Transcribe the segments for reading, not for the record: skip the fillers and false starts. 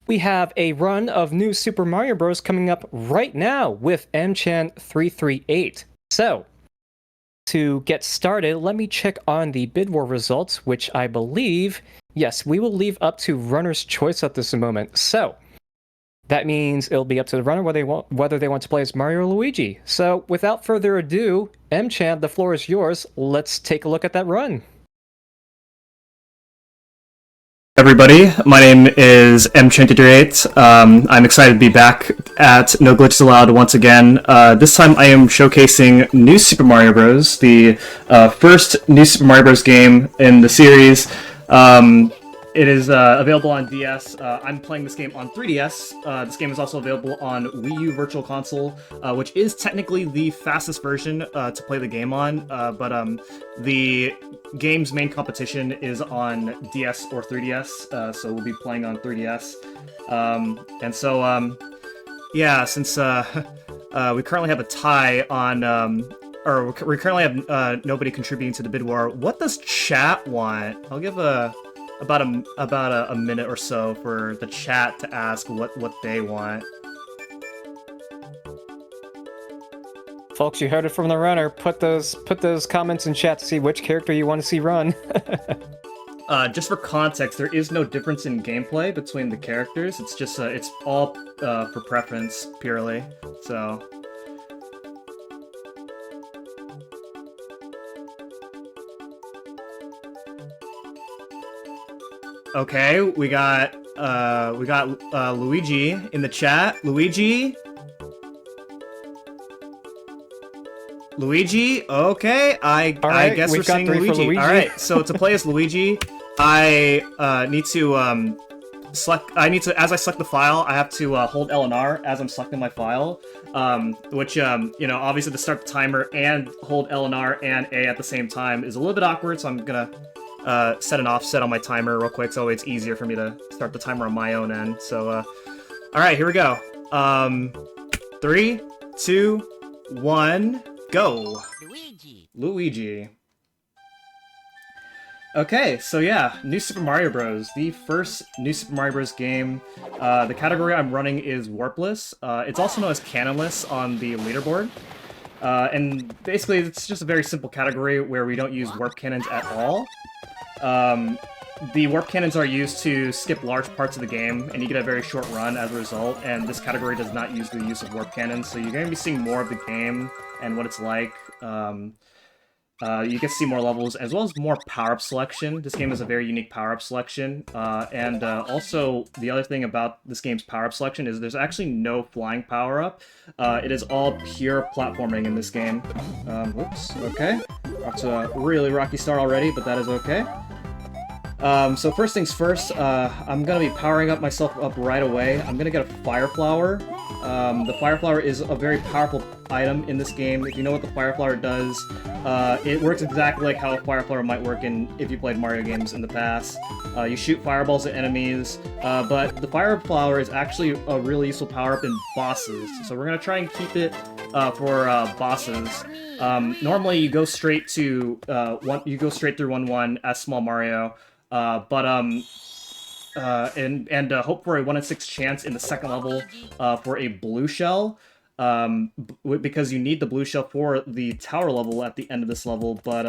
We have a run of new Super Mario Bros. Coming up right now with mchan338. So, to get started, let me check on the bid war results, which I believe, yes, we will leave up to runner's choice at this moment. So, that means it'll be up to the runner whether they want to play as Mario or Luigi. So, without further ado, mchan, the floor is yours. Let's take a look at that run. Everybody, my name is mchan338. I'm excited to be back at No Glitches Allowed once again. This time I am showcasing New Super Mario Bros., the first New Super Mario Bros. Game in the series. It is available on DS. I'm playing this game on 3DS. This game is also available on Wii U Virtual Console, which is technically the fastest version to play the game on, but the game's main competition is on DS or 3DS, so we'll be playing on 3DS. Yeah, since we currently have a tie on, or we currently have nobody contributing to the bid war, what does chat want? I'll give about a minute or so for the chat to ask what they want. Folks, you heard it from the runner. Put those comments in chat to see which character you want to see run. Just for context, there is no difference in gameplay between the characters. It's just it's all for preference purely. So. Okay, we got Luigi in the chat. Luigi, okay, I guess we're seeing Luigi. Alright, so to play as Luigi, I need to select, as I select the file, I have to hold L and R as I'm selecting my file, which, you know, obviously to start the timer and hold L and R and A at the same time is a little bit awkward, so I'm gonna set an offset on my timer real quick, so it's easier for me to start the timer on my own end. So, alright, here we go. 3, 2, 1, go! Luigi. Okay, so yeah, New Super Mario Bros. The first New Super Mario Bros. Game. The category I'm running is Warpless. It's also known as Canonless on the leaderboard. And basically, it's just a very simple category where we don't use warp cannons at all. The warp cannons are used to skip large parts of the game, and you get a very short run as a result, and this category does not use the use of warp cannons, so you're going to be seeing more of the game and what it's like. You get to see more levels, as well as more power-up selection. This game has a very unique power-up selection, and also the other thing about this game's power-up selection is there's actually no flying power-up. It is all pure platforming in this game. Whoops, okay. Off to a really rocky start already, but that is okay. So first things first, I'm gonna be powering up myself up right away. I'm gonna get a Fire Flower. The Fire Flower is a very powerful item in this game. If you know what the Fire Flower does, it works exactly like how a Fire Flower might work if you played Mario games in the past. You shoot fireballs at enemies, but the Fire Flower is actually a really useful power-up in bosses. So we're gonna try and keep it for bosses. Normally you go straight to you go straight through 1-1 as Small Mario. Hope for a 1 in 6 chance in the second level for a blue shell, because you need the blue shell for the tower level at the end of this level. But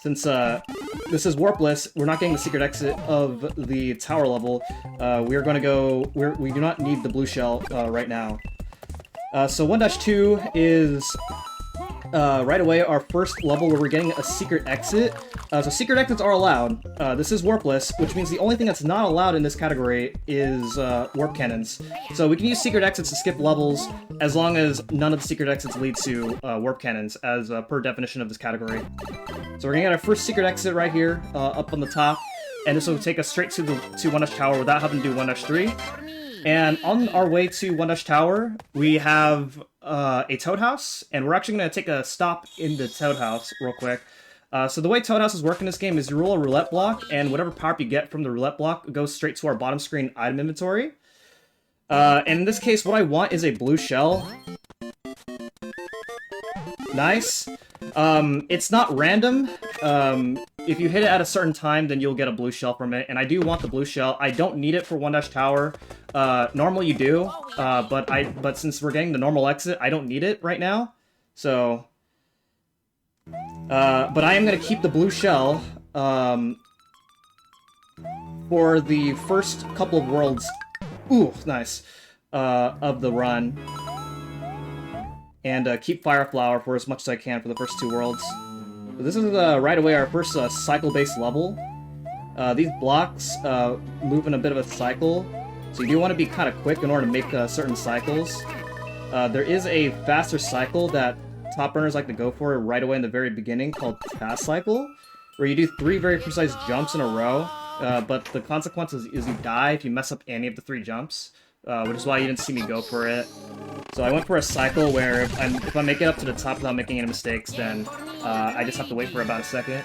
since this is warpless, we're not getting the secret exit of the tower level. We do not need the blue shell right now. So 1-2 is right away our first level where we're getting a secret exit. So secret exits are allowed. This is warpless, which means the only thing that's not allowed in this category is warp cannons. So we can use secret exits to skip levels as long as none of the secret exits lead to warp cannons, as per definition of this category. So we're gonna get our first secret exit right here, up on the top, and this will take us straight to 1-Dash Tower without having to do 1-3. And on our way to 1-Dash Tower, we have a Toad House, and we're actually going to take a stop in the Toad House real quick. So the way Toad Houses work in this game is you roll a roulette block, and whatever power-up you get from the roulette block goes straight to our bottom screen item inventory. And in this case, what I want is a blue shell. Nice. It's not random. if you hit it at a certain time, then you'll get a blue shell from it, and I do want the blue shell. I don't need it for 1-tower. Normally you do, but since we're getting the normal exit, I don't need it right now. So, but I am gonna keep the blue shell, for the first couple of worlds. Ooh, nice. Of the run. And keep Fire Flower for as much as I can for the first 2 worlds. But this is right away our first cycle-based level. These blocks move in a bit of a cycle, so you do want to be kind of quick in order to make certain cycles. There is a faster cycle that top runners like to go for right away in the very beginning called Task Cycle, where you do 3 very precise jumps in a row, but the consequence is you die if you mess up any of the 3 jumps, which is why you didn't see me go for it. So I went for a cycle where if I make it up to the top without making any mistakes, then I just have to wait for about a second.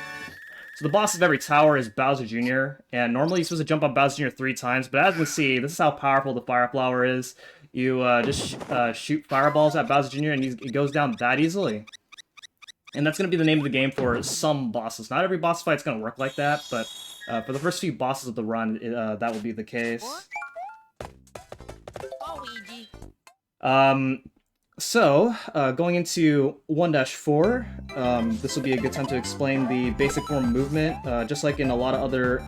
So the boss of every tower is Bowser Jr., and normally you're supposed to jump on Bowser Jr. 3 times, but as you can see, this is how powerful the Fire Flower is. You just shoot fireballs at Bowser Jr. and he goes down that easily. And that's going to be the name of the game for some bosses. Not every boss fight's going to work like that, but for the first few bosses of the run, that will be the case. So, going into 1-4, this will be a good time to explain the basic form of movement. Just like in a lot of other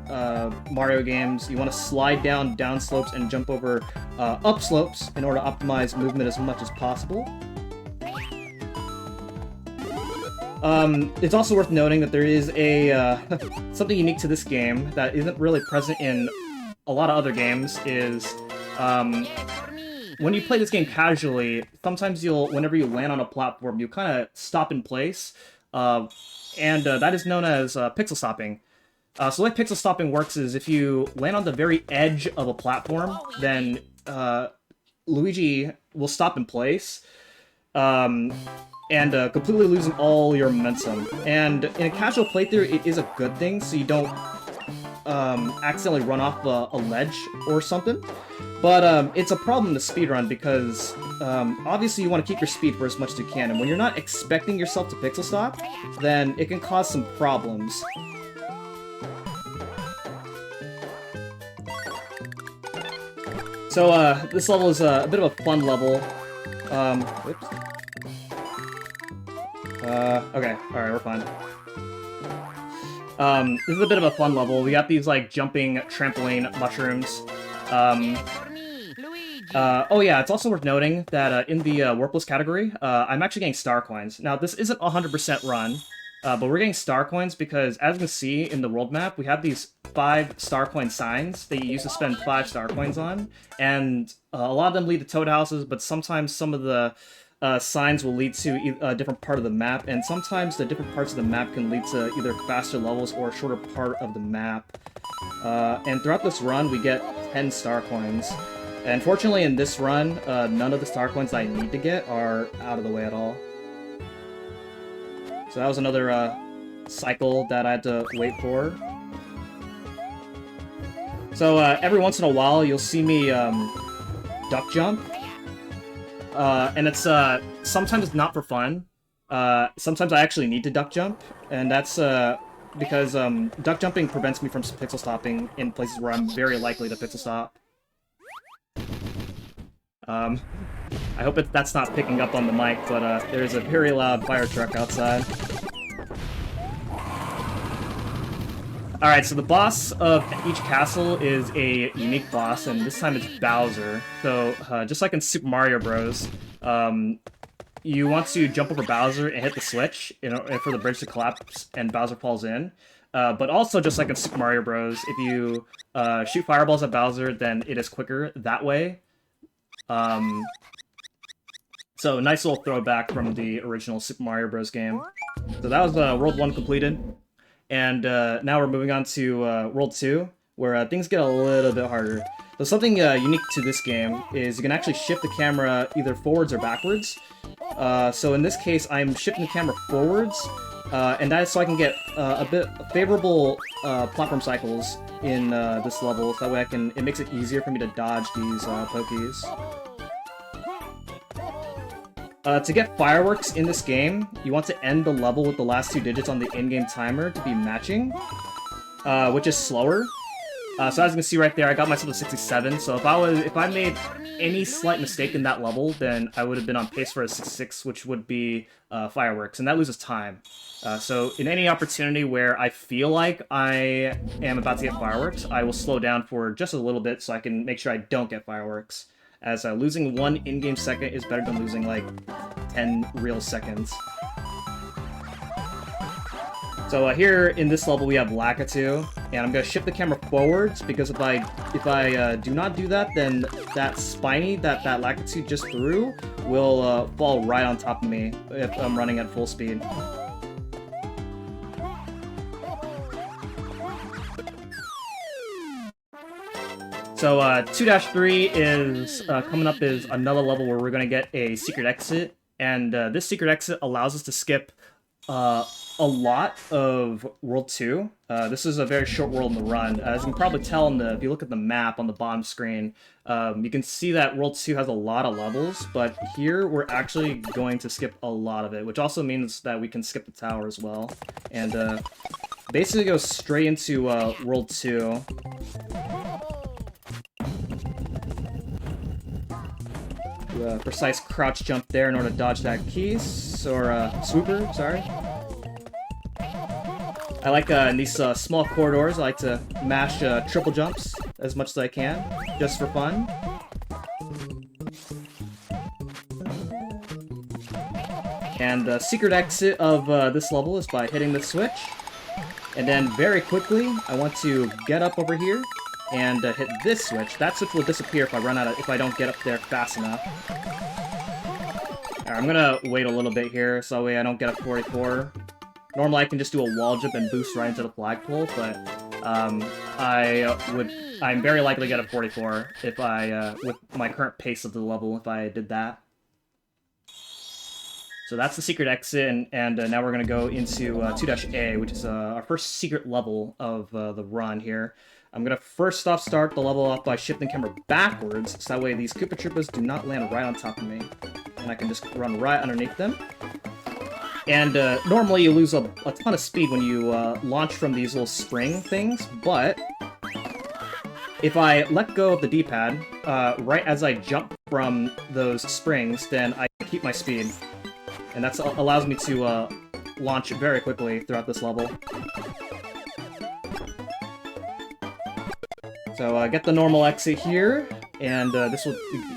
Mario games, you want to slide down slopes and jump over up slopes in order to optimize movement as much as possible. It's also worth noting that there is a something unique to this game that isn't really present in a lot of other games is when you play this game casually, sometimes whenever you land on a platform, you kind of stop in place, and that is known as pixel stopping. So the way pixel stopping works is if you land on the very edge of a platform, then Luigi will stop in place, and completely losing all your momentum. And in a casual playthrough, it is a good thing, so you don't accidentally run off a ledge or something. But it's a problem in the speedrun because obviously you want to keep your speed for as much as you can, and when you're not expecting yourself to pixel stop, then it can cause some problems. So this level is a bit of a fun level. Whoops. Okay, alright, we're fine. This is a bit of a fun level. We got these, like, jumping trampoline mushrooms. Oh yeah, it's also worth noting that in the Warpless category, I'm actually getting star coins. Now, this isn't 100% run, but we're getting star coins because, as you can see in the world map, we have these 5 star coin signs that you use to spend 5 star coins on, and a lot of them lead to toad houses, but sometimes some of the signs will lead to a different part of the map, and sometimes the different parts of the map can lead to either faster levels or a shorter part of the map. And throughout this run, we get 10 star coins. And fortunately, in this run, none of the star coins that I need to get are out of the way at all. So that was another cycle that I had to wait for. So every once in a while, you'll see me duck jump. And it's sometimes it's not for fun. Sometimes I actually need to duck jump, and that's because duck jumping prevents me from pixel stopping in places where I'm very likely to pixel stop. I hope that's not picking up on the mic, but there's a very loud fire truck outside. Alright, so the boss of each castle is a unique boss, and this time it's Bowser. So, just like in Super Mario Bros., you want to jump over Bowser and hit the switch for the bridge to collapse and Bowser falls in. But also, just like in Super Mario Bros., if you shoot fireballs at Bowser, then it is quicker that way. So, nice little throwback from the original Super Mario Bros. Game. So that was World 1 completed. And now we're moving on to World 2, where things get a little bit harder. So something unique to this game is you can actually shift the camera either forwards or backwards. So in this case, I'm shifting the camera forwards, and that is so I can get a bit favorable platform cycles in this level. So that way it makes it easier for me to dodge these pokies. To get fireworks in this game, you want to end the level with the last 2 digits on the in-game timer to be matching, which is slower. So as you can see right there, I got myself to 67. So if I made any slight mistake in that level, then I would have been on pace for a 66, which would be fireworks, and that loses time. So in any opportunity where I feel like I am about to get fireworks, I will slow down for just a little bit so I can make sure I don't get fireworks. As losing 1 in-game second is better than losing like 10 real seconds. So here in this level we have Lakitu, and I'm gonna shift the camera forwards because if I do not do that, then that spiny that Lakitu just threw will fall right on top of me if I'm running at full speed. So 2-3 is coming up is another level where we're gonna get a secret exit, and this secret exit allows us to skip a lot of World 2. This is a very short world in the run. As you can probably tell if you look at the map on the bottom screen, you can see that World 2 has a lot of levels, but here we're actually going to skip a lot of it, which also means that we can skip the tower as well. And basically go straight into World 2. Precise crouch jump there in order to dodge that keys, or swooper, sorry. I like in these small corridors, I like to mash triple jumps as much as I can, just for fun. And the secret exit of this level is by hitting the switch. And then very quickly, I want to get up over here and hit this switch. That switch will disappear if I don't get up there fast enough. Alright, I'm gonna wait a little bit here so that way I don't get a 44. Normally I can just do a wall jump and boost right into the flagpole, but I'm very likely to get a 44 if with my current pace of the level if I did that. So that's the secret exit, and now we're gonna go into 2-A, which is our first secret level of the run here. I'm gonna first off start the level off by shifting camera backwards, so that way these Koopa Troopas do not land right on top of me, and I can just run right underneath them. And normally you lose a ton of speed when you launch from these little spring things, but if I let go of the D-pad right as I jump from those springs, then I keep my speed, and that allows me to launch very quickly throughout this level. So get the normal exit here, and this will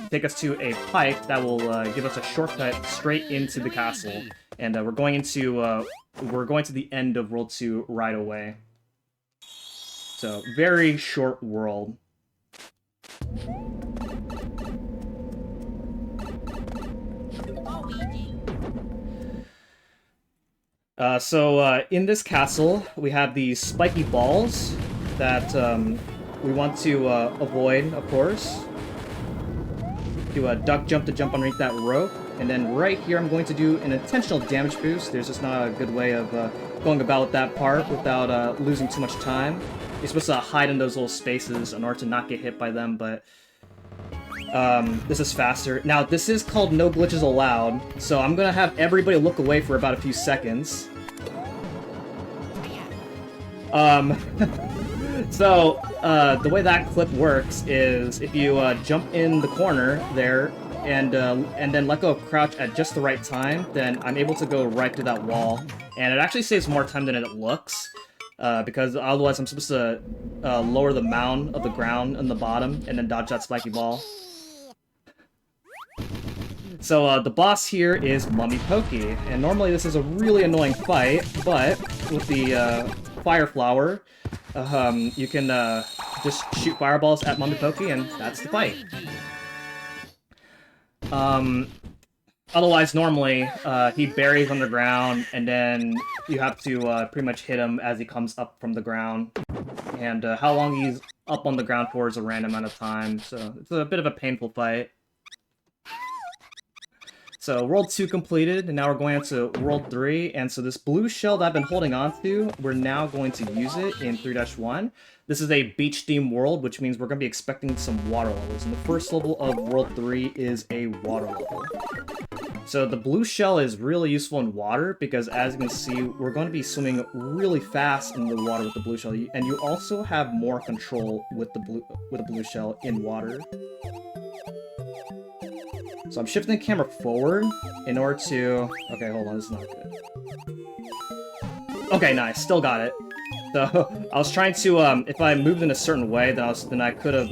take us to a pipe that will give us a shortcut straight into the castle. And we're going to the end of World 2 right away. So very short world. So in this castle, we have these spiky balls that we want to avoid, of course. Do a duck jump to jump underneath that rope. And then right here, I'm going to do an intentional damage boost. There's just not a good way of going about that part without losing too much time. You're supposed to hide in those little spaces in order to not get hit by them, but this is faster. Now, this is called No Glitches Allowed, so I'm going to have everybody look away for about a few seconds. So, the way that clip works is if you jump in the corner there and then let go of crouch at just the right time, then I'm able to go right through that wall. And it actually saves more time than it looks, because otherwise I'm supposed to lower the mound of the ground on the bottom and then dodge that spiky ball. So the boss here is Mummy Pokey, and normally this is a really annoying fight, but with the Fire Flower, you can just shoot fireballs at Mummy Pokey, and that's the fight. Otherwise, normally, he buries underground, and then you have to pretty much hit him as he comes up from the ground. And how long he's up on the ground for is a random amount of time, so it's a bit of a painful fight. So, World 2 completed, and now we're going into World 3, and so this blue shell that I've been holding on to, we're now going to use it in 3-1. This is a beach-themed world, which means we're going to be expecting some water levels, and the first level of World 3 is a water level. So the blue shell is really useful in water because, as you can see, we're going to be swimming really fast in the water with the blue shell, and you also have more control with the blue shell in water. So I'm shifting the camera forward in order to... Okay, hold on, this is not good. Okay, nice, still got it. So I was trying to, if I moved in a certain way, then I could have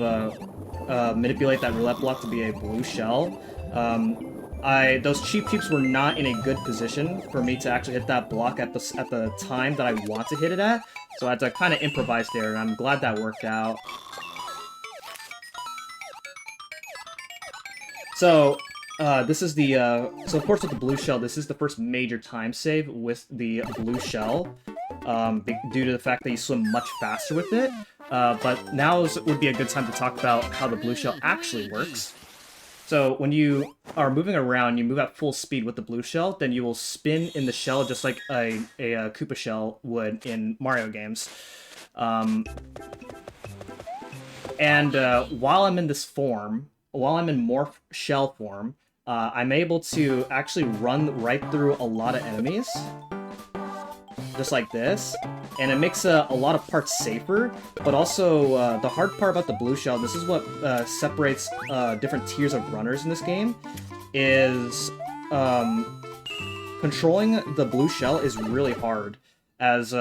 manipulate that roulette block to be a blue shell. Those cheeps were not in a good position for me to actually hit that block at the time that I want to hit it at, so I had to kind of improvise there, and I'm glad that worked out. So, this is the, so of course with the blue shell, this is the first major time save with the blue shell, due to the fact that you swim much faster with it, but now would be a good time to talk about how the blue shell actually works. So when you are moving around, you move at full speed with the blue shell, then you will spin in the shell just like a Koopa shell would in Mario games. While I'm in this form, while I'm in morph shell form, I'm able to actually run right through a lot of enemies, just like this, and it makes a lot of parts safer, but also the hard part about the blue shell, this is what separates different tiers of runners in this game, is controlling the blue shell is really hard, as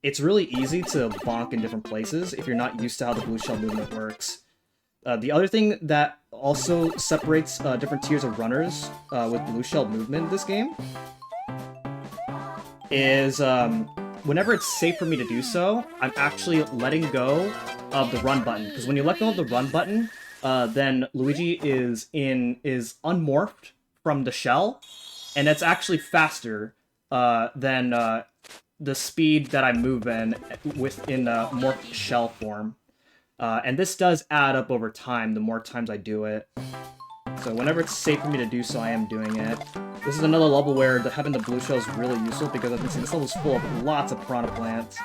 it's really easy to bonk in different places if you're not used to how the blue shell movement works. The other thing that also separates different tiers of runners with blue shell movement in this game is whenever it's safe for me to do so, I'm actually letting go of the run button. Because when you let go of the run button, then Luigi is unmorphed from the shell, and it's actually faster than the speed that I move in within morphed shell form. And this does add up over time the more times I do it. So whenever it's safe for me to do so, I am doing it. This is another level where having the blue shell is really useful because as you can see, this level is full of lots of piranha plants.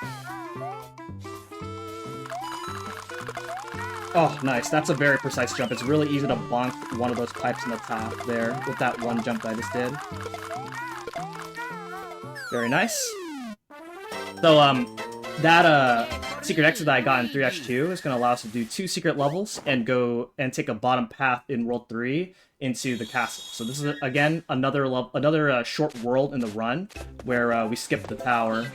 Oh, nice. That's a very precise jump. It's really easy to bonk one of those pipes in the top there with that one jump that I just did. Very nice. So, that secret exit that I got in 3-2 is going to allow us to do 2 secret levels and go and take a bottom path in World 3 into the castle. So this is, again, another short world in the run where we skip the tower.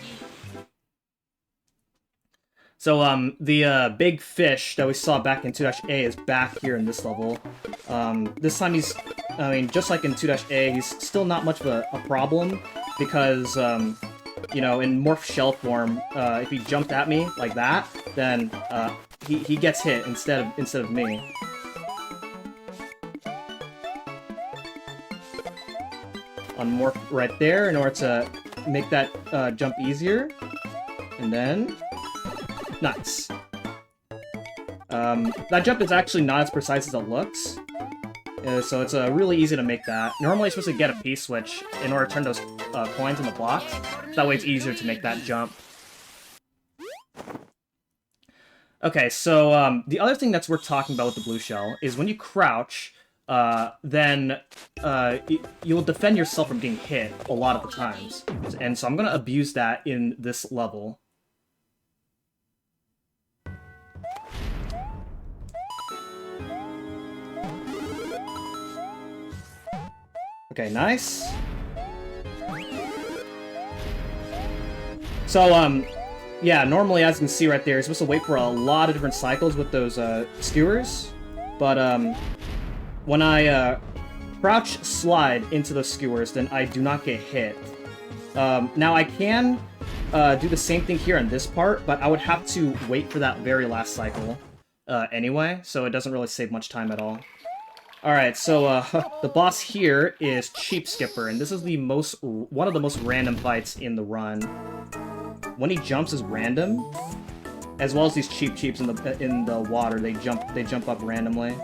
So, the big fish that we saw back in 2-A is back here in this level. This time he's, I mean, just like in 2-A, he's still not much of a problem because, you know, in morph shell form, if he jumped at me like that, then he gets hit instead of me. Unmorph right there in order to make that jump easier, and then nice. That jump is actually not as precise as it looks, so it's really easy to make that. Normally, you're supposed to get a P-switch in order to turn those coins in the blocks. That way it's easier to make that jump. Okay, so the other thing that's worth talking about with the blue shell is when you crouch, then you will defend yourself from getting hit a lot of the times. And so I'm going to abuse that in this level. Okay, nice. So, yeah, normally, as you can see right there, you're supposed to wait for a lot of different cycles with those skewers. But, when I crouch slide into the skewers, then I do not get hit. Now, I can do the same thing here on this part, but I would have to wait for that very last cycle anyway, so it doesn't really save much time at all. Alright, so the boss here is Cheap Skipper, and this is the one of the most random fights in the run. When he jumps is random, as well as these cheeps in the water. They jump up randomly,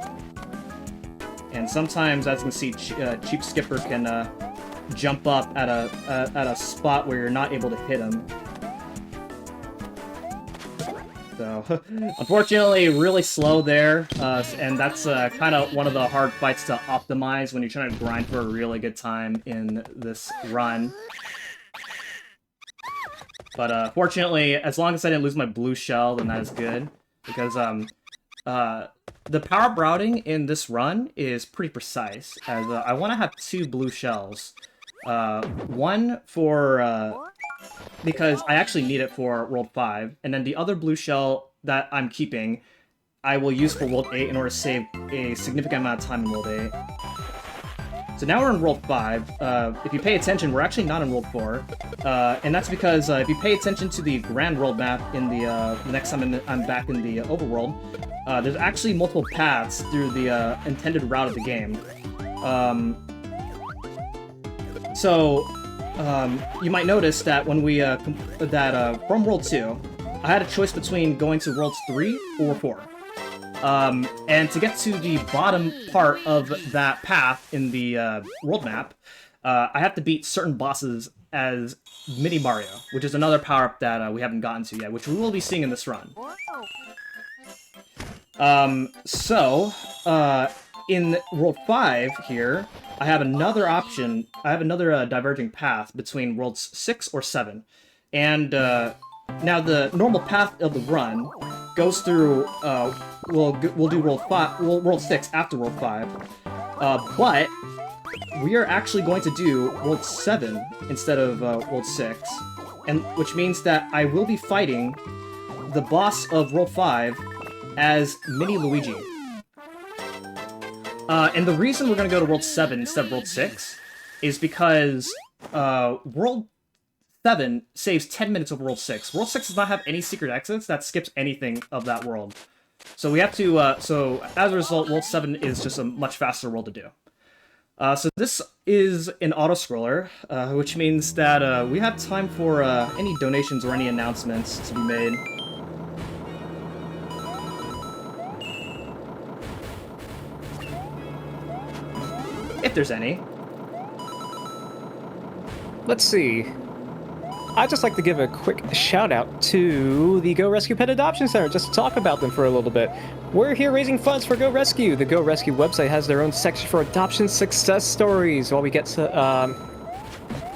and sometimes, as you can see, Cheap Skipper can jump up at a spot where you're not able to hit him. So, unfortunately, really slow there, and that's kind of one of the hard fights to optimize when you're trying to grind for a really good time in this run. But fortunately, as long as I didn't lose my blue shell, then that is good, because the power-up routing in this run is pretty precise, as I want to have 2 blue shells. One for... because I actually need it for World 5, and then the other blue shell that I'm keeping, I will use for World 8 in order to save a significant amount of time in World 8. So now we're in World 5. If you pay attention, we're actually not in World 4, and that's because if you pay attention to the Grand World map in the next time I'm back in the Overworld, there's actually multiple paths through the intended route of the game. You might notice that when we from World 2, I had a choice between going to Worlds 3 or 4. And to get to the bottom part of that path in the world map, I have to beat certain bosses as Mini Mario, which is another power-up that we haven't gotten to yet, which we will be seeing in this run. In World 5 here, I have another option. I have another diverging path between Worlds 6 or 7. And now the normal path of the run goes through, we'll do World 6 after World 5. But we are actually going to do World 7 instead of World 6. And which means that I will be fighting the boss of World 5 as Mini Luigi. And the reason we're going to go to World 7 instead of World 6 is because World 7 saves 10 minutes over World 6. World 6 does not have any secret exits. That skips anything of that world. So we have to, so as a result, World 7 is just a much faster world to do. So this is an auto-scroller, which means that we have time for any donations or any announcements to be made. If there's any. Let's see. I'd just like to give a quick shout out to the Go Rescue Pet Adoption Center, just to talk about them for a little bit. We're here raising funds for Go Rescue. The Go Rescue website has their own section for adoption success stories. While we get to,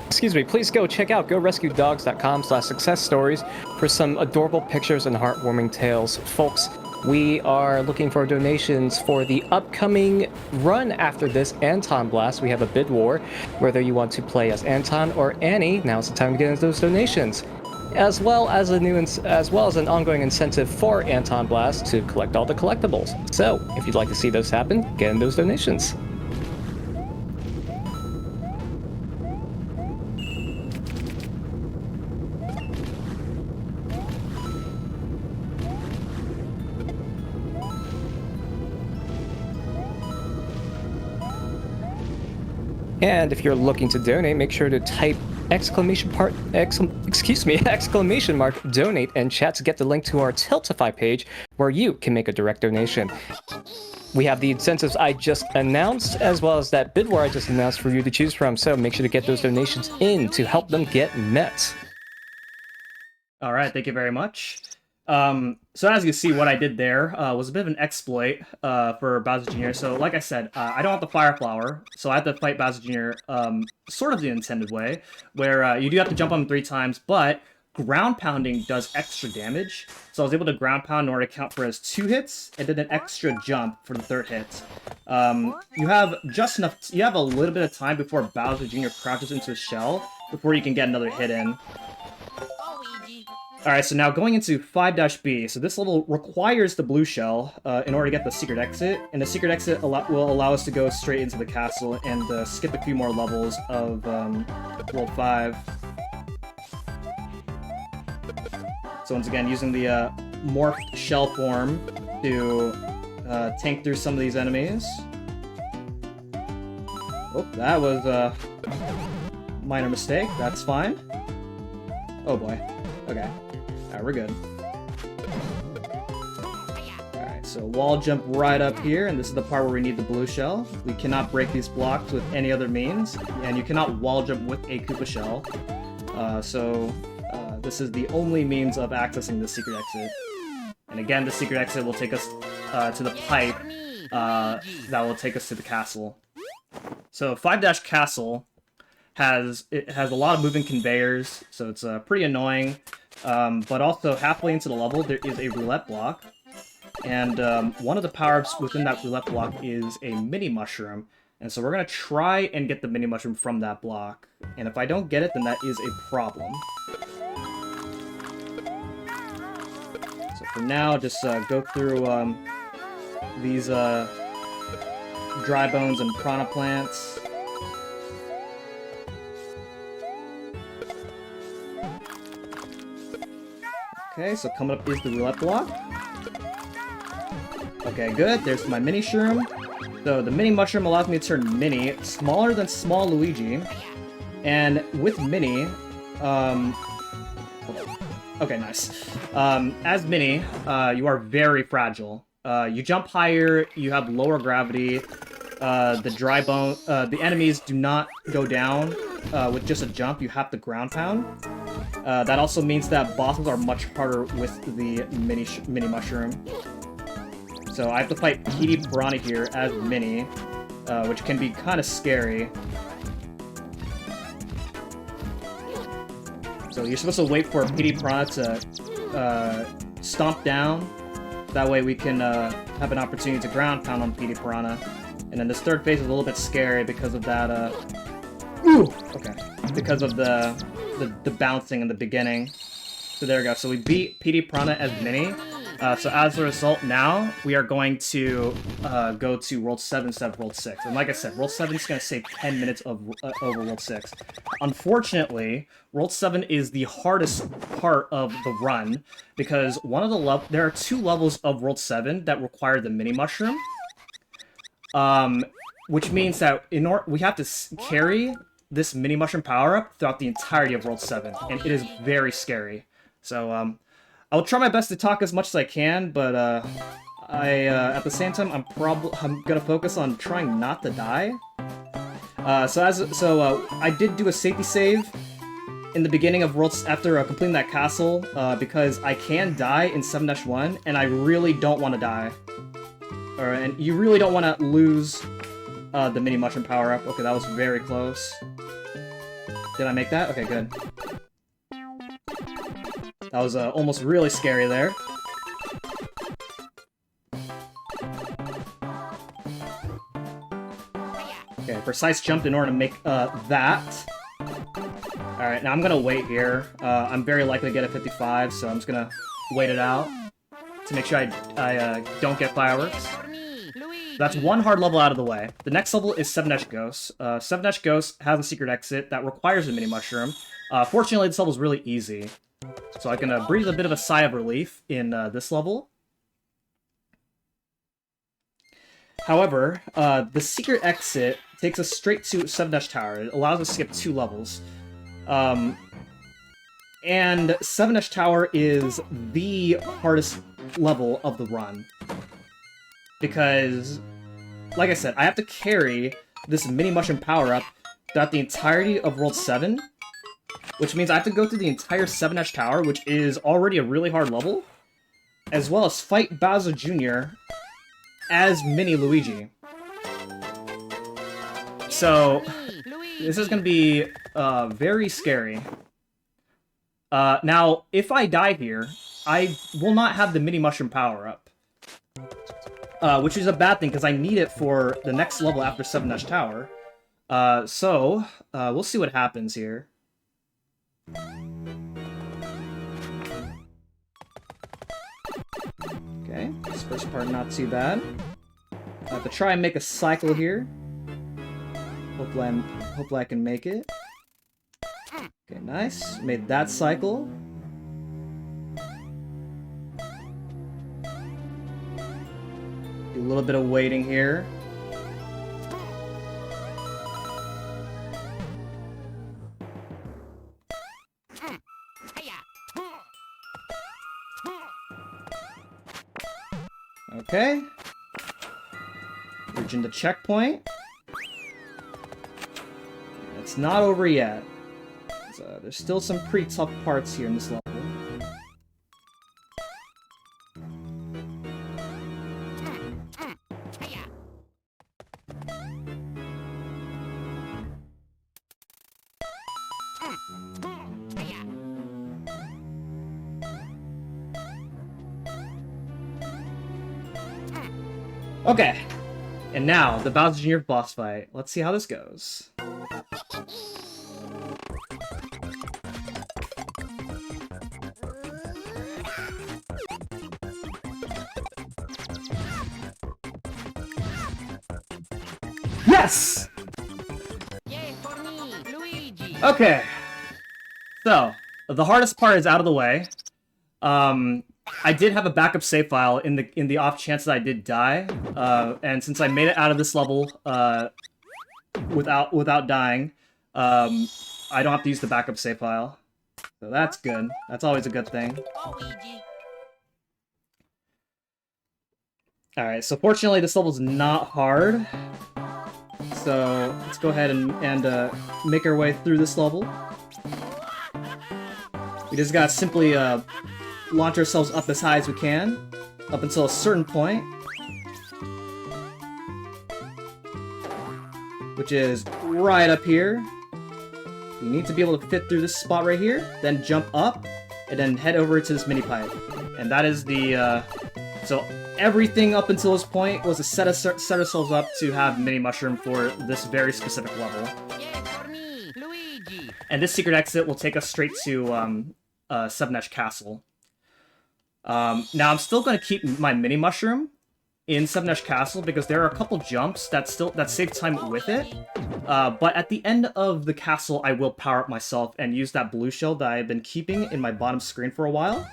excuse me, please go check out gorescuedogs.com/success-stories for some adorable pictures and heartwarming tales. Folks, we are looking for donations for the upcoming run after this, Anton Blast. We have a bid war. Whether you want to play as Anton or Annie, now's the time to get into those donations. As well as an ongoing incentive for Anton Blast to collect all the collectibles. So, if you'd like to see those happen, get in those donations. And if you're looking to donate, make sure to type exclamation mark donate in chat to get the link to our Tiltify page where you can make a direct donation. We have the incentives I just announced, as well as that bid war I just announced for you to choose from, so make sure to get those donations in to help them get met. All right, thank you very much. So as you see, what I did there was a bit of an exploit for Bowser Jr. So like I said, I don't have the Fire Flower, so I have to fight Bowser Jr. Sort of the intended way, where you do have to jump on him 3 times, but ground pounding does extra damage. So I was able to ground pound in order to count for his 2 hits, and then an extra jump for the 3rd hit. You have just enough, you have a little bit of time before Bowser Jr. crouches into his shell, before you can get another hit in. Alright, so now going into 5-B, so this level requires the blue shell in order to get the secret exit, and the secret exit will allow us to go straight into the castle and skip a few more levels of World 5. So once again, using the morphed shell form to tank through some of these enemies. Oh, that was a minor mistake, that's fine. Oh boy, okay. Alright, we're good. Alright, so wall jump right up here, and this is the part where we need the blue shell. We cannot break these blocks with any other means, and you cannot wall jump with a Koopa shell. This is the only means of accessing the secret exit. And again, the secret exit will take us to the pipe that will take us to the castle. So 5-Castle has a lot of moving conveyors, so it's pretty annoying. But also, halfway into the level, there is a roulette block. And one of the power-ups within that roulette block is a mini mushroom. And so we're going to try and get the mini mushroom from that block. And if I don't get it, then that is a problem. So for now, just go through these dry bones and prana plants. Okay, so coming up is the roulette block. Okay, good. There's my mini shroom. So the mini mushroom allows me to turn mini, smaller than small Luigi. And with mini, okay, nice. As mini, you are very fragile. You jump higher, you have lower gravity. The enemies do not go down with just a jump. You have to ground pound. That also means that bosses are much harder with the mini mushroom. So I have to fight Petey Piranha here as mini, which can be kind of scary. So you're supposed to wait for Petey Piranha to stomp down. That way we can have an opportunity to ground pound on Petey Piranha. And then this third phase is a little bit scary because of that, okay. Because of the bouncing in the beginning. So there we go. So we beat Petey Piranha as mini. So as a result, now we are going to go to World 7 instead of World 6. And like I said, World 7 is going to save 10 minutes over World 6. Unfortunately, World 7 is the hardest part of the run because there are 2 levels of World 7 that require the mini mushroom. Which means that we have to carry this mini mushroom power-up throughout the entirety of World 7, and it is very scary. So, I'll try my best to talk as much as I can, but at the same time, I'm gonna focus on trying not to die. I did do a safety save in the beginning of Worlds after completing that castle, because I can die in 7-1, and I really don't want to die. And you really don't want to lose the mini mushroom power up. Okay, that was very close. Did I make that? Okay, good. That was almost really scary there. Okay, precise jump in order to make that. Alright, now I'm gonna wait here. I'm very likely to get a 55, so I'm just gonna wait it out to make sure I don't get fireworks. That's one hard level out of the way. The next level is 7-Dash Ghost. 7-Dash Ghost has a secret exit that requires a mini mushroom. Fortunately, this level is really easy. So I can breathe a bit of a sigh of relief in this level. However, the secret exit takes us straight to 7-Dash Tower. It allows us to skip 2 levels. And 7-Dash Tower is the hardest level of the run. Because, like I said, I have to carry this mini mushroom power-up throughout the entirety of World 7, which means I have to go through the entire 7-Dash Tower, which is already a really hard level, as well as fight Bowser Jr. as Mini Luigi. So, this is going to be very scary. Now, if I die here, I will not have the mini mushroom power-up. Which is a bad thing, because I need it for the next level after 7-Dash Tower. So, we'll see what happens here. Okay, this first part not too bad. I have to try and make a cycle here. Hopefully I can make it. Okay, nice. Made that cycle. Do a little bit of waiting here. Okay. Reaching the checkpoint. It's not over yet. There's still some pretty tough parts here in this level. Okay, and now the Bowser Jr. boss fight. Let's see how this goes. Yes! Yay for me, Luigi! Okay. So, the hardest part is out of the way. I did have a backup save file in the off chance that I did die, and since I made it out of this level without dying, I don't have to use the backup save file. So that's good. That's always a good thing. Luigi! Alright, so fortunately this level's not hard. So let's go ahead and make our way through this level. We just gotta simply launch ourselves up as high as we can, up until a certain point. Which is right up here. You need to be able to fit through this spot right here, then jump up, and then head over to this mini pipe. And that is the, so everything up until this point was to set ourselves up to have Mini Mushroom for this very specific level. Yay for me, Luigi! And this secret exit will take us straight to, Seven-Edge Castle. Now I'm still going to keep my Mini Mushroom in Seven-Edge Castle because there are a couple jumps that save time with it. But at the end of the castle, I will power up myself and use that blue shell that I've been keeping in my bottom screen for a while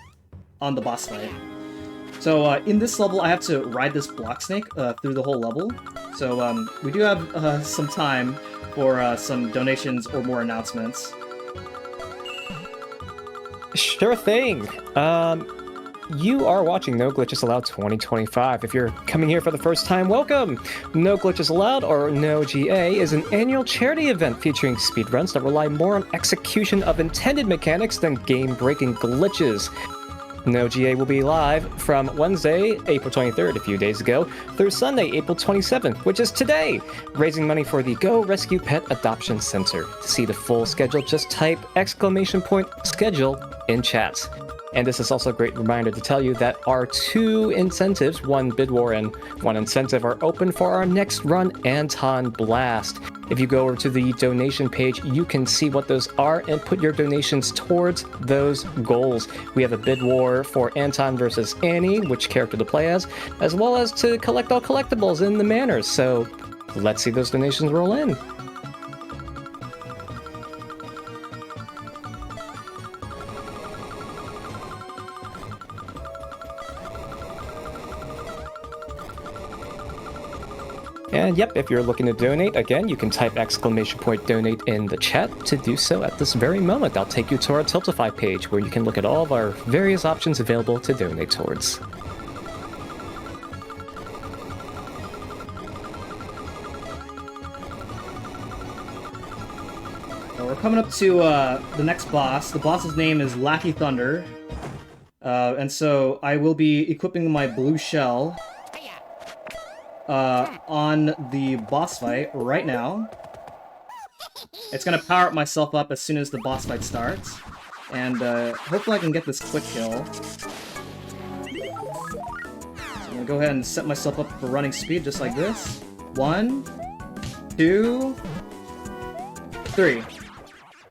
on the boss fight. So in this level, I have to ride this block snake through the whole level. So we do have some time for some donations or more announcements. Sure thing. You are watching No Glitches Allowed 2025. If you're coming here for the first time, welcome! No Glitches Allowed, or No GA, is an annual charity event featuring speedruns that rely more on execution of intended mechanics than game-breaking glitches. No GA will be live from Wednesday, April 23rd, a few days ago, through Sunday, April 27th, which is today, raising money for the Go Rescue Pet Adoption Center. To see the full schedule, just type !schedule in chat. And this is also a great reminder to tell you that our two incentives, one bid war and one incentive, are open for our next run, Anton Blast. If you go over to the donation page, you can see what those are and put your donations towards those goals. We have a bid war for Anton versus Annie, which character to play as well as to collect all collectibles in the manors. So let's see those donations roll in. And yep, if you're looking to donate, again, you can type !donate in the chat to do so at this very moment. I'll take you to our Tiltify page where you can look at all of our various options available to donate towards. We're coming up to the next boss. The boss's name is Lackey Thunder. And so I will be equipping my blue shell on the boss fight right now. It's gonna power up myself up as soon as the boss fight starts. And hopefully I can get this quick kill. So I'm gonna go ahead and set myself up for running speed just like this. 1, 2, 3.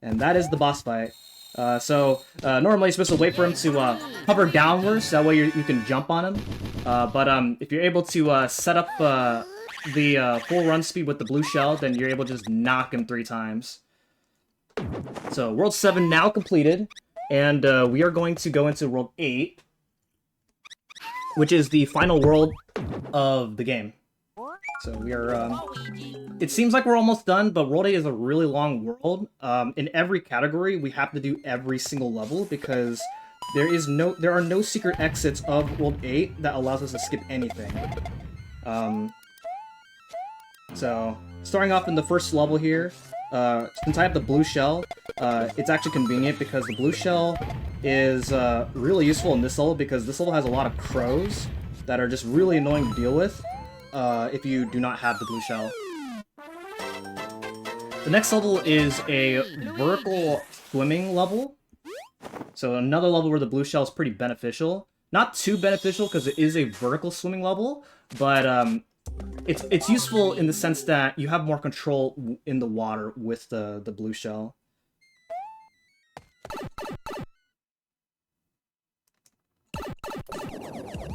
And that is the boss fight. Normally you're supposed to wait for him to hover downwards, so that way you can jump on him. But if you're able to set up the full run speed with the blue shell, then you're able to just knock him 3 times. So World 7 now completed, and we are going to go into World 8, which is the final world of the game. So we are, it seems like we're almost done, but World 8 is a really long world. In every category, we have to do every single level because there are no secret exits of World 8 that allows us to skip anything. So, starting off in the first level here, since I have the blue shell, it's actually convenient because the blue shell is really useful in this level because this level has a lot of crows that are just really annoying to deal with if you do not have the blue shell. The next level is a vertical swimming level. So another level where the blue shell is pretty beneficial. Not too beneficial because it is a vertical swimming level, but it's useful in the sense that you have more control in the water with the blue shell.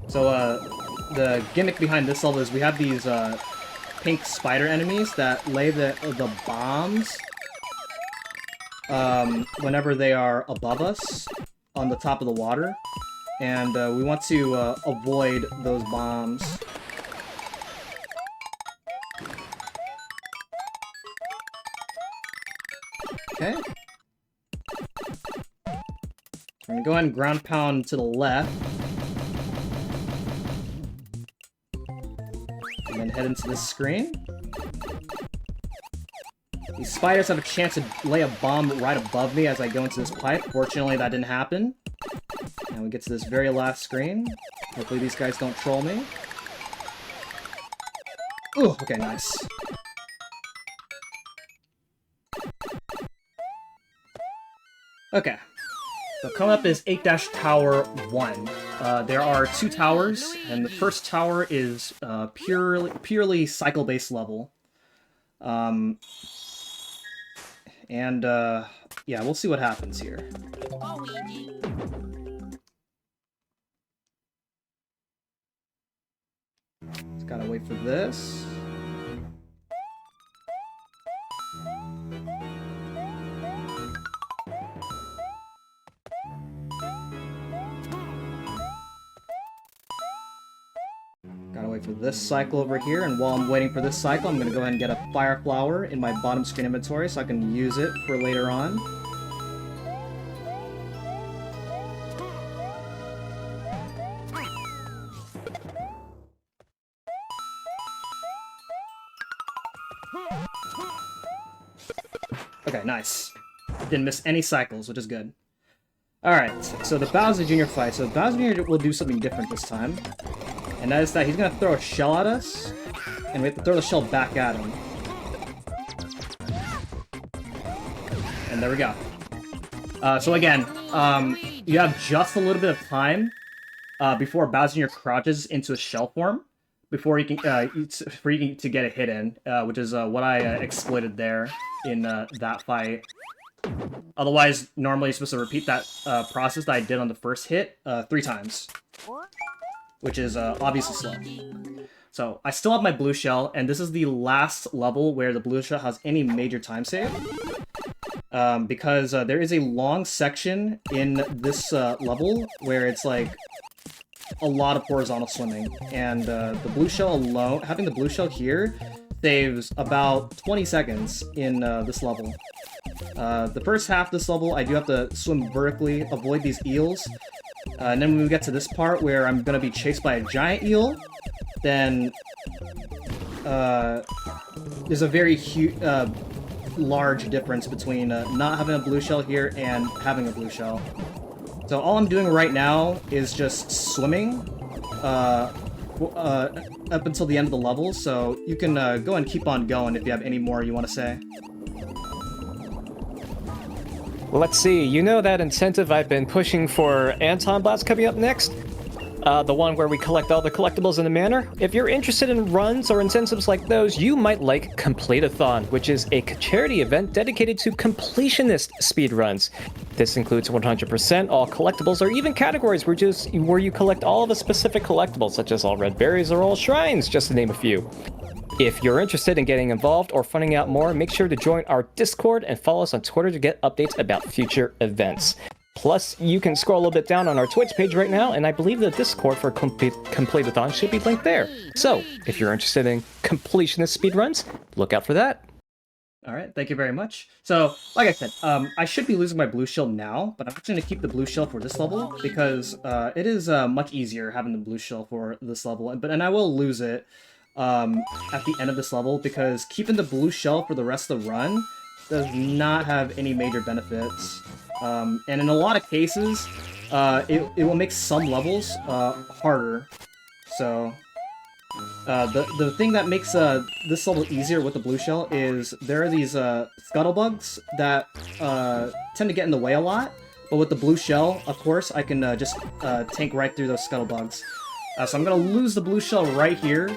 So the gimmick behind this level is we have these pink spider enemies that lay the bombs whenever they are above us on the top of the water, and we want to avoid those bombs. Okay. I'm gonna go ahead and ground pound to the left. And then head into this screen. These spiders have a chance to lay a bomb right above me as I go into this pipe. Fortunately, that didn't happen. And we get to this very last screen. Hopefully these guys don't troll me. Ooh, okay, nice. Okay. So coming up is 8-Tower 1. There are 2 towers, and the first tower is purely cycle-based level. Yeah, we'll see what happens here. Just gotta wait for this. Gotta wait for this cycle over here, and while I'm waiting for this cycle, I'm gonna go ahead and get a fire flower in my bottom screen inventory so I can use it for later on. Okay, nice. Didn't miss any cycles, which is good. Alright, so the Bowser Jr. fight. So Bowser Jr. will do something different this time. And that is that he's gonna throw a shell at us, and we have to throw the shell back at him. And there we go. So again, you have just a little bit of time before Bowser Jr. crouches into a shell form before he can to get a hit in, which is what I exploited there in that fight. Otherwise, normally you're supposed to repeat that process that I did on the first hit 3 times. Which is obviously slow. So I still have my blue shell, and this is the last level where the blue shell has any major time save. Because there is a long section in this level where it's like a lot of horizontal swimming, and the blue shell alone, having the blue shell here, saves about 20 seconds in this level. The first half of this level, I do have to swim vertically, avoid these eels. And then when we get to this part where I'm gonna be chased by a giant eel, then there's a very huge, large difference between not having a blue shell here and having a blue shell. So all I'm doing right now is just swimming up until the end of the level, so you can go and keep on going if you have any more you want to say. Let's see, you know that incentive I've been pushing for Anton Blast coming up next? The one where we collect all the collectibles in a manner? If you're interested in runs or incentives like those, you might like Complete-a-thon, which is a charity event dedicated to completionist speedruns. This includes 100% all collectibles, or even categories where you collect all of the specific collectibles, such as all red berries or all shrines, just to name a few. If you're interested in getting involved or finding out more, make sure to join our Discord and follow us on Twitter to get updates about future events. Plus, you can scroll a little bit down on our Twitch page right now, and I believe the Discord for Complete-a-thon should be linked there. So, if you're interested in completionist speedruns, look out for that. Alright, thank you very much. So, like I said, I should be losing my blue shell now, but I'm actually going to keep the blue shell for this level, because it is much easier having the blue shell for this level, and I will lose it at the end of this level, because keeping the blue shell for the rest of the run does not have any major benefits. And in a lot of cases, it will make some levels harder. So The thing that makes this level easier with the blue shell is there are these scuttlebugs that tend to get in the way a lot. But with the blue shell, of course, I can just tank right through those scuttlebugs. So I'm gonna lose the blue shell right here.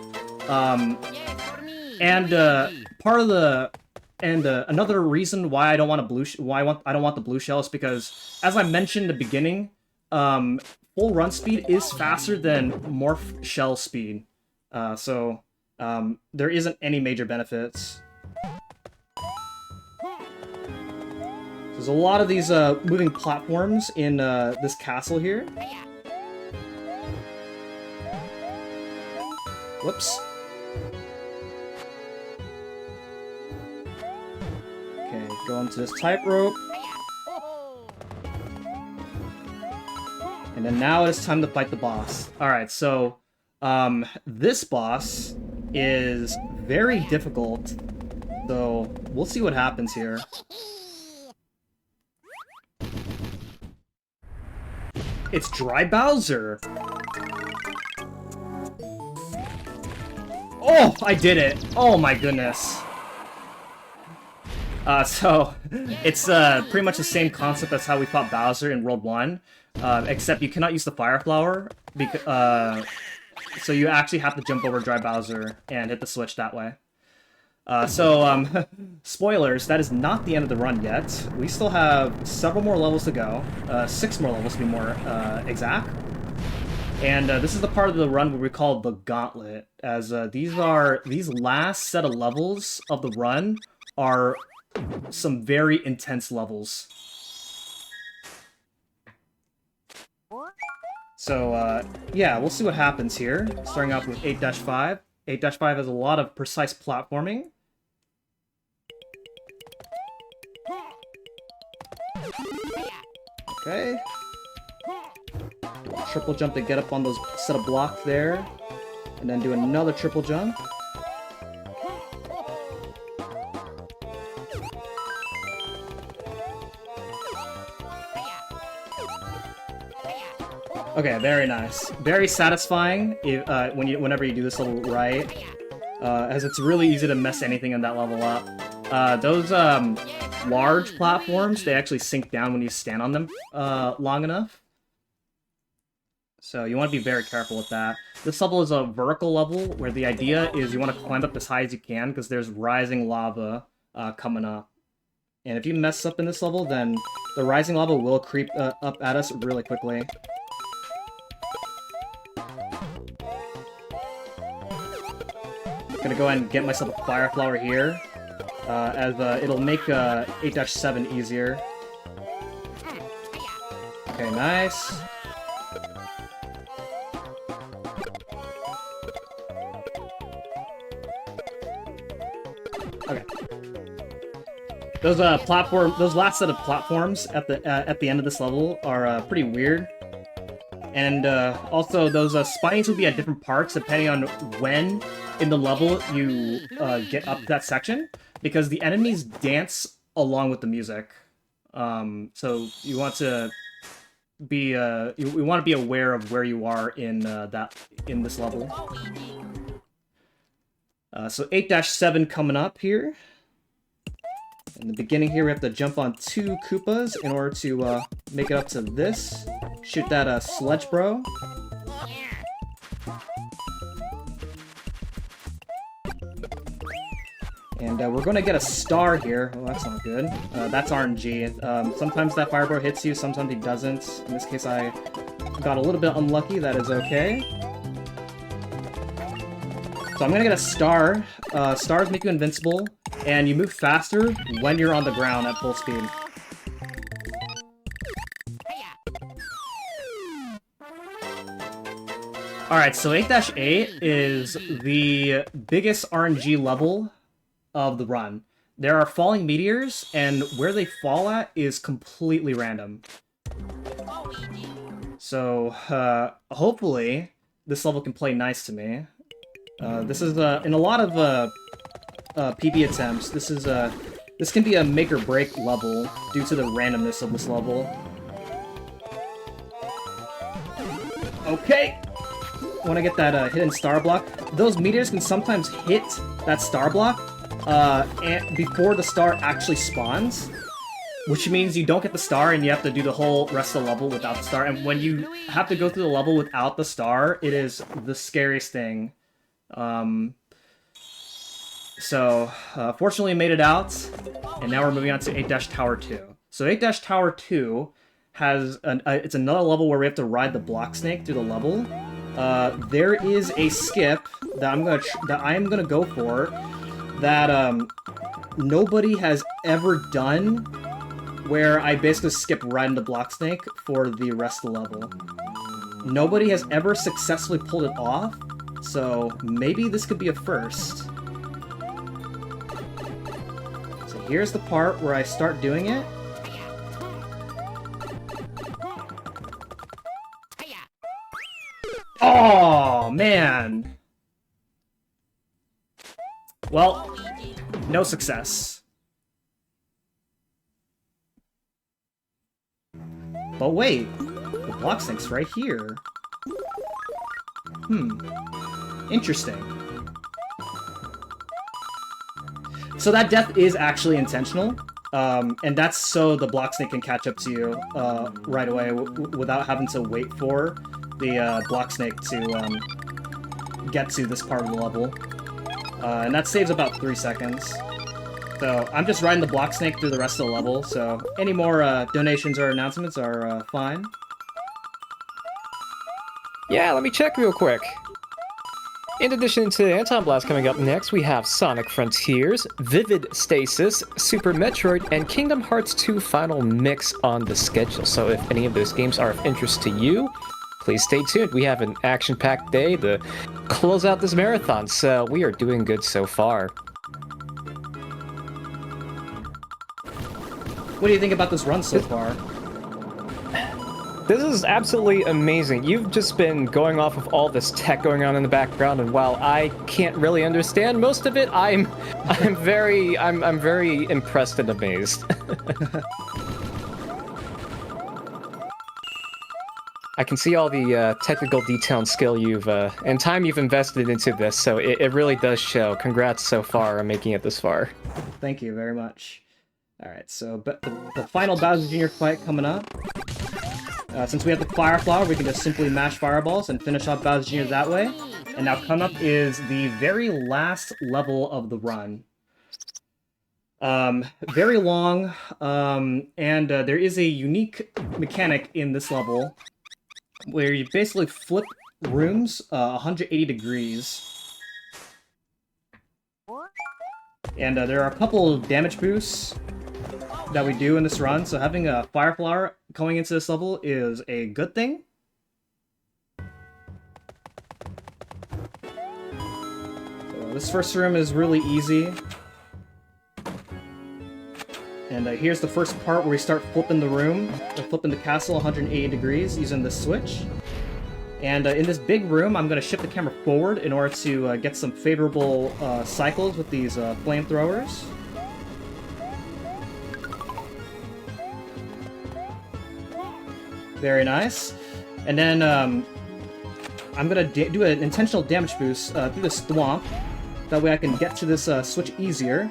And part of the another reason why I don't want I don't want the blue shell is because, as I mentioned in the beginning, full run speed is faster than morph shell speed. So there isn't any major benefits. There's a lot of these moving platforms in this castle here. Whoops. Okay, go into this tightrope. And then now it's time to fight the boss. Alright, so this boss is very difficult. So we'll see what happens here. It's Dry Bowser! Oh, I did it! Oh my goodness. So, it's pretty much the same concept as how we fought Bowser in World 1, except you cannot use the Fire Flower, so you actually have to jump over Dry Bowser and hit the switch that way. Spoilers, that is not the end of the run yet. We still have several more levels to go, 6 more levels to be more exact. And this is the part of the run where we call the Gauntlet, as these last set of levels of the run are some very intense levels. So, yeah, we'll see what happens here. Starting off with 8-5. 8-5 has a lot of precise platforming. Okay. Triple jump to get up on those set of blocks there. And then do another triple jump. Okay, very nice. Very satisfying if, whenever you do this level right, as it's really easy to mess anything in that level up. Those large platforms, they actually sink down when you stand on them long enough. So you want to be very careful with that. This level is a vertical level, where the idea is you want to climb up as high as you can, because there's rising lava coming up. And if you mess up in this level, then the rising lava will creep up at us really quickly. Gonna go ahead and get myself a Fire Flower here, as it'll make 8-7 easier. Okay, nice. Okay. Those those last set of platforms at the end of this level are pretty weird. And also, those spines will be at different parts depending on when in the level you get up to that section, because the enemies dance along with the music. So you want to be you want to be aware of where you are in this level. So 8-7 coming up here. In the beginning here, we have to jump on 2 Koopas in order to make it up to this. Shoot that Sledge Bro. And we're going to get a star here. Oh, that's not good. That's RNG. Sometimes that Fire Bro hits you, sometimes he doesn't. In this case, I got a little bit unlucky. That is okay. So I'm going to get a star. Stars make you invincible, and you move faster when you're on the ground at full speed. Alright, so 8-8 is the biggest RNG level of the run. There are falling meteors, and where they fall at is completely random. So, hopefully, this level can play nice to me. This is, in a lot of PB attempts, this can be a make-or-break level due to the randomness of this level. Okay! when I get that hidden star block, those meteors can sometimes hit that star block and before the star actually spawns, which means you don't get the star and you have to do the whole rest of the level without the star. And when you have to go through the level without the star, it is the scariest thing. So, fortunately made it out, and now we're moving on to 8-Tower 2. So 8-Tower 2 has it's another level where we have to ride the block snake through the level. There is a skip that I am gonna go for that nobody has ever done, where I basically skip riding the block snake for the rest of the level. Nobody has ever successfully pulled it off, so maybe this could be a first. So here's the part where I start doing it. Oh, man! Well, no success. But wait, the block snake's right here. Interesting. So that death is actually intentional, and that's so the block snake can catch up to you right away without having to wait for the block snake to get to this part of the level. And that saves about 3 seconds. So I'm just riding the block snake through the rest of the level, so any more donations or announcements are fine. Yeah, let me check real quick. In addition to Anton Blast coming up next, we have Sonic Frontiers, Vivid Stasis, Super Metroid, and Kingdom Hearts 2 Final Mix on the schedule. So if any of those games are of interest to you, please stay tuned. We have an action-packed day to close out this marathon, so we are doing good so far. What do you think about this run so far? This is absolutely amazing. You've just been going off of all this tech going on in the background, and while I can't really understand most of it, I'm very impressed and amazed. I can see all the technical detail and skill and time you've invested into this, so it really does show. Congrats so far on making it this far. Thank you very much. Alright, so the final Bowser Jr. fight coming up. Since we have the Fire Flower, we can just simply mash fireballs and finish off Bowser Jr. that way. And now coming up is the very last level of the run. Very long, and there is a unique mechanic in this level where you basically flip rooms 180 degrees. And there are a couple of damage boosts that we do in this run, so having a Fire Flower going into this level is a good thing. So this first room is really easy. And here's the first part where we start flipping the room, flipping the castle 180 degrees using this switch. And in this big room, I'm going to shift the camera forward in order to get some favorable cycles with these flamethrowers. Very nice. And then I'm going to do an intentional damage boost through the Thwomp. That way I can get to this switch easier.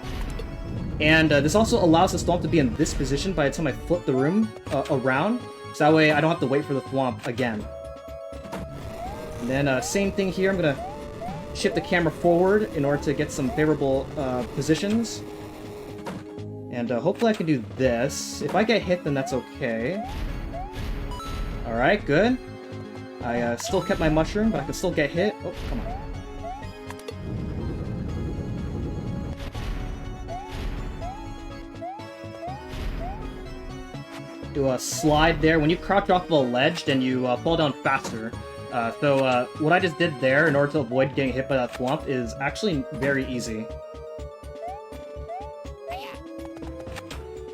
And this also allows the Thwomp to be in this position by the time I flip the room around. So that way I don't have to wait for the Thwomp again. And then same thing here, I'm going to shift the camera forward in order to get some favorable positions. And hopefully I can do this. If I get hit, then that's okay. Alright, good. I still kept my mushroom, but I can still get hit. Oh, come on. Do a slide there. When you crouch off of a ledge, then you fall down faster. So what I just did there in order to avoid getting hit by that Thwomp is actually very easy.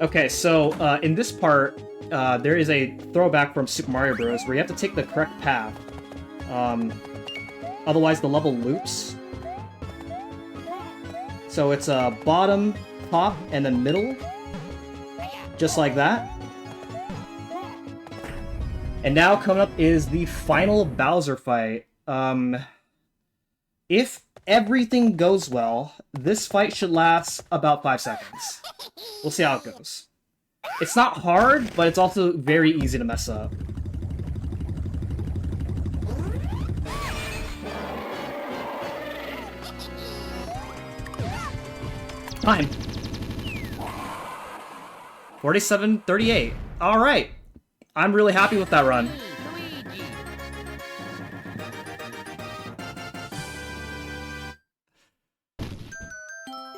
Okay, so in this part, there is a throwback from Super Mario Bros. Where you have to take the correct path. Otherwise, the level loops. So it's bottom, top, and then middle. Just like that. And now coming up is the final Bowser fight If everything goes well, this fight should last about 5 seconds. We'll see how it goes. It's not hard, but it's also very easy to mess up. Time. 47:38. All right. I'm really happy with that run. Luigi.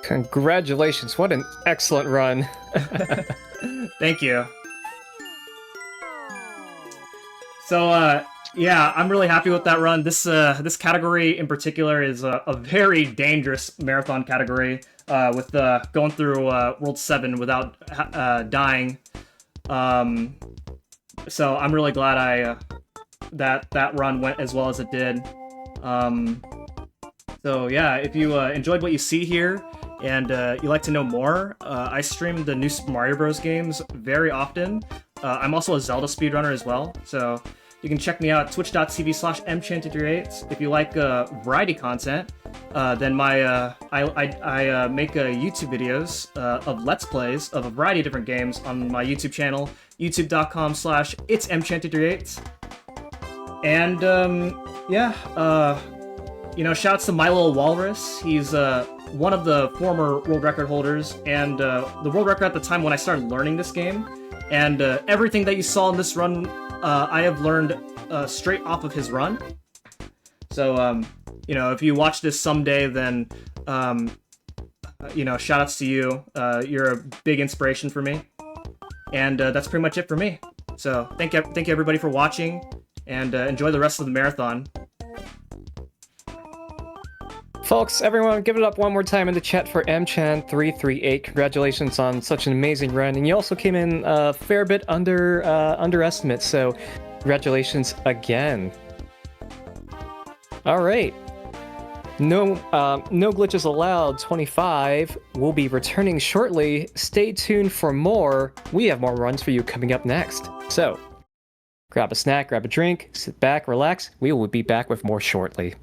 Congratulations, what an excellent run. Thank you. So, yeah, I'm really happy with that run. This category in particular is a very dangerous marathon category, with going through World 7 without dying. So I'm really glad that run went as well as it did. So yeah, if you enjoyed what you see here and you'd like to know more, I stream the new Super Mario Bros. Games very often. I'm also a Zelda speedrunner as well, so you can check me out at twitch.tv/mchan338. If you like variety content, then I make YouTube videos of Let's Plays of a variety of different games on my YouTube channel, youtube.com/itsmchan338. And yeah, you know, shouts to My Little Walrus. He's one of the former world record holders, and the world record at the time when I started learning this game. And everything that you saw in this run, I have learned straight off of his run. So, you know, if you watch this someday, then, you know, shoutouts to you. You're a big inspiration for me. And that's pretty much it for me. So, thank you everybody for watching, and enjoy the rest of the marathon. Folks, everyone, give it up one more time in the chat for mchan338. Congratulations on such an amazing run, and you also came in a fair bit underestimate, so congratulations again. All right. No glitches allowed 25 will be returning shortly. Stay tuned for more. We have more runs for you coming up next. So, grab a snack, grab a drink, sit back, relax. We will be back with more shortly.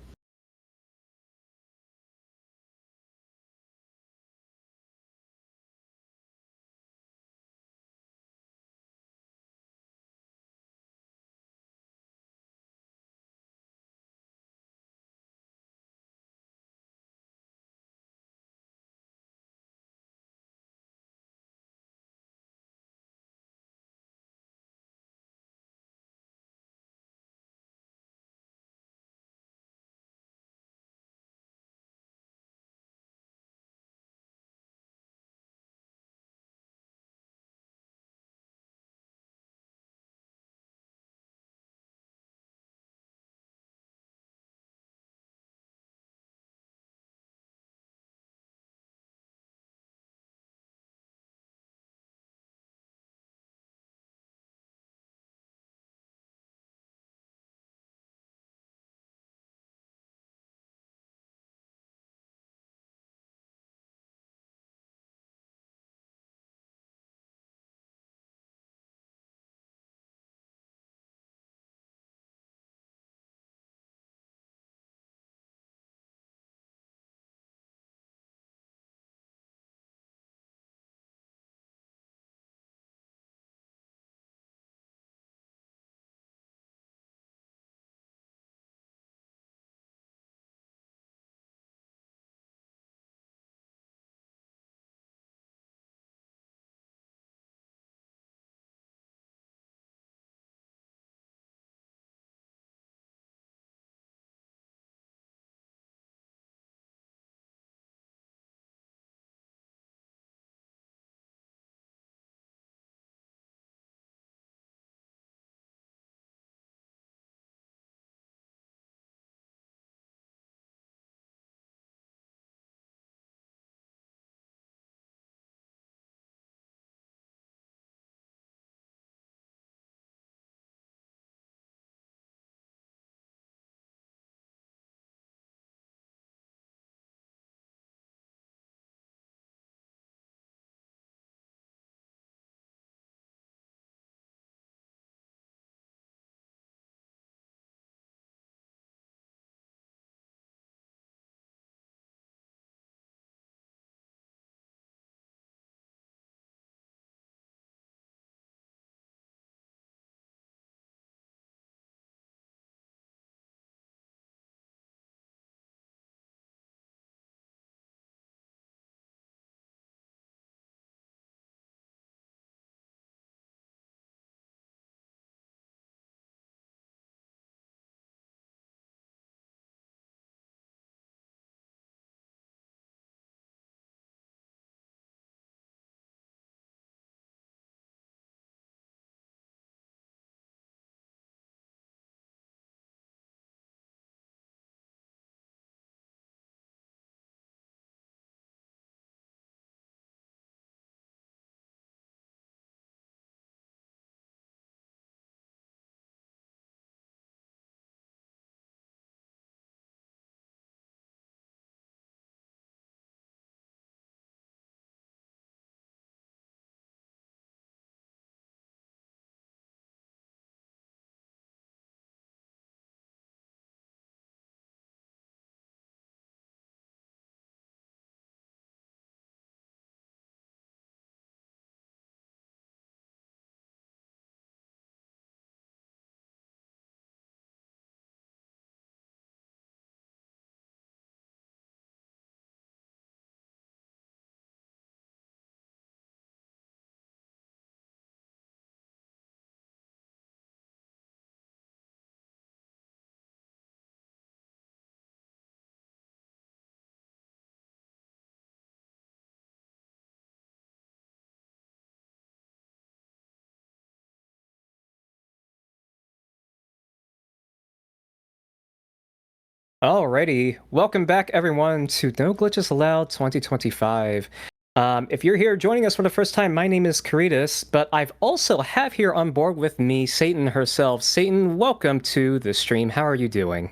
Alrighty, welcome back everyone to No Glitches Allowed 2025. If you're here joining us for the first time, my name is Caritas, but I've also have here on board with me Satan herself. Satan, welcome to the stream. How are you doing?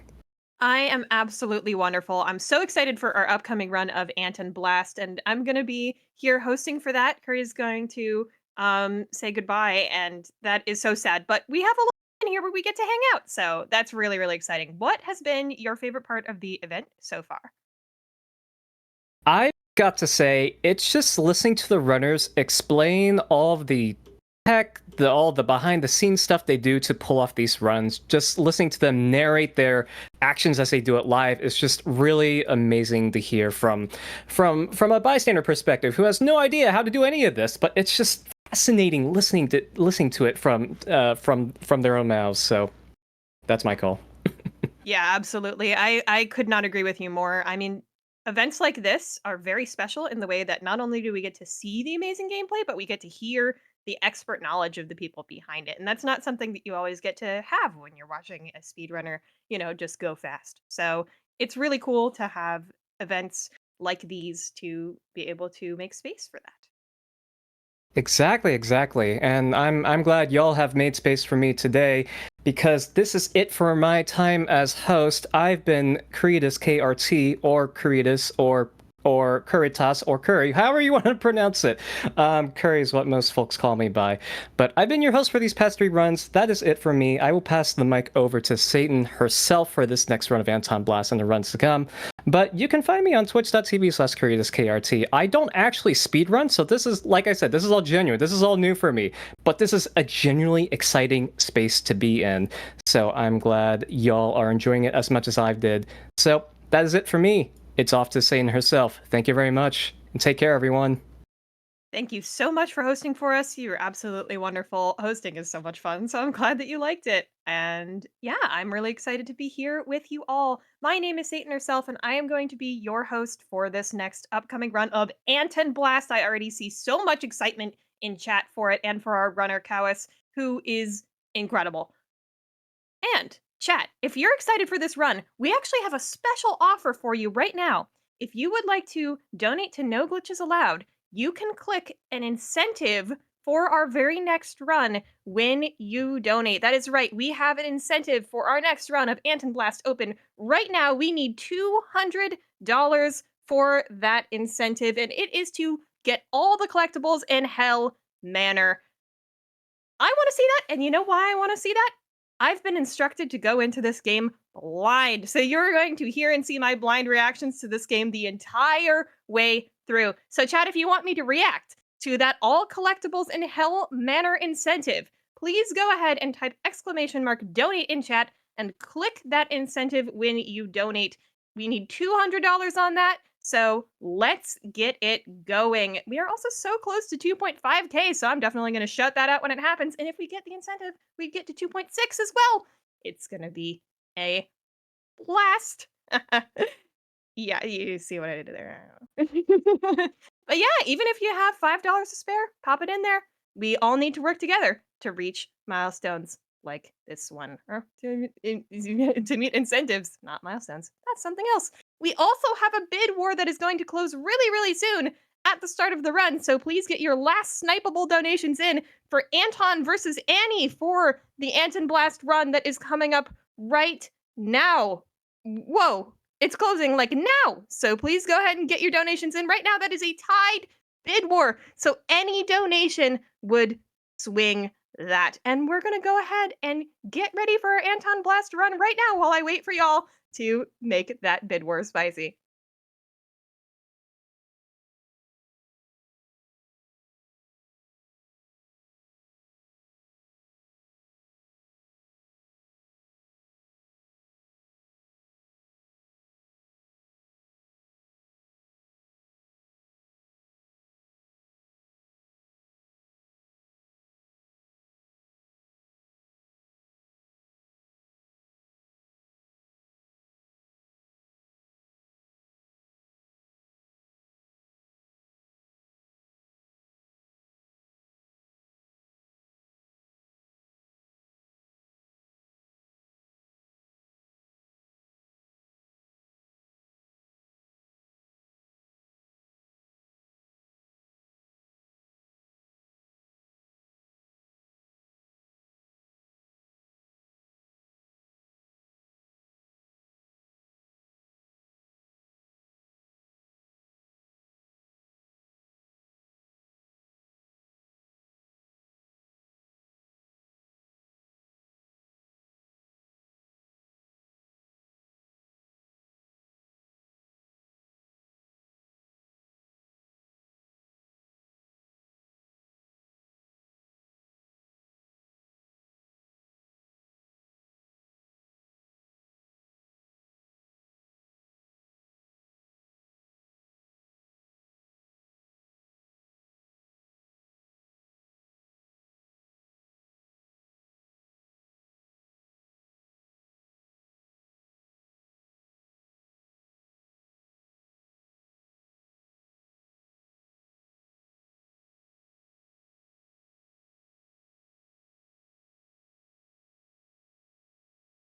I am absolutely wonderful. I'm so excited for our upcoming run of Anton Blast, and I'm going to be here hosting for that. Curry is going to say goodbye, and that is so sad. But we have a lot in here where we get to hang out, so that's really, really exciting. What has been your favorite part of the event so far? I got to say, it's just listening to the runners explain all of the tech, all the behind the scenes stuff they do to pull off these runs. Just listening to them narrate their actions as they do it live is just really amazing to hear from a bystander perspective who has no idea how to do any of this. But it's just fascinating listening to it from their own mouths. So that's my call. Yeah, absolutely. I could not agree with you more. I mean, events like this are very special in the way that not only do we get to see the amazing gameplay, but we get to hear the expert knowledge of the people behind it. And that's not something that you always get to have when you're watching a speedrunner, just go fast. So it's really cool to have events like these to be able to make space for that. Exactly. And I'm glad y'all have made space for me today because this is it for my time as host. I've been Caritas KRT or Caritas or Curitas or Curry, however you want to pronounce it. Curry is what most folks call me by. But I've been your host for these past 3 runs. That is it for me. I will pass the mic over to Satan herself for this next run of Anton Blast and the runs to come. But you can find me on twitch.tv/CuritasKRT. I don't actually speedrun, so this is, like I said, this is all genuine. This is all new for me. But this is a genuinely exciting space to be in. So I'm glad y'all are enjoying it as much as I did. So that is it for me. It's off to Satan herself. Thank you very much, and take care, everyone. Thank you so much for hosting for us. You're absolutely wonderful. Hosting is so much fun, so I'm glad that you liked it. And yeah, I'm really excited to be here with you all. My name is Satan herself, and I am going to be your host for this next upcoming run of Anton Blast. I already see so much excitement in chat for it and for our runner, Kawis, who is incredible. And chat, if you're excited for this run, we actually have a special offer for you right now. If you would like to donate to No Glitches Allowed, you can click an incentive for our very next run when you donate. That is right. We have an incentive for our next run of Anton Blast Open. Right now, we need $200 for that incentive, and it is to get all the collectibles in Hell Manor. I want to see that, and you know why I want to see that? I've been instructed to go into this game blind. So you're going to hear and see my blind reactions to this game the entire way through. So chat, if you want me to react to that all collectibles in Hell Manor incentive, please go ahead and type !donate in chat and click that incentive when you donate. We need $200 on that. So let's get it going. We are also so close to 2.5K, so I'm definitely going to shout that out when it happens. And if we get the incentive, we get to 2.6 as well. It's going to be a blast. Yeah, you see what I did there. But yeah, even if you have $5 to spare, pop it in there. We all need to work together to reach milestones like this one, or to meet incentives, not milestones. That's something else. We also have a bid war that is going to close really, really soon at the start of the run, so please get your last snipeable donations in for Anton versus Annie for the Anton Blast run that is coming up right now. Whoa, it's closing like now, so please go ahead and get your donations in right now. That is a tied bid war, so any donation would swing that. And we're gonna go ahead and get ready for our Anton Blast run right now while I wait for y'all to make that bid war spicy.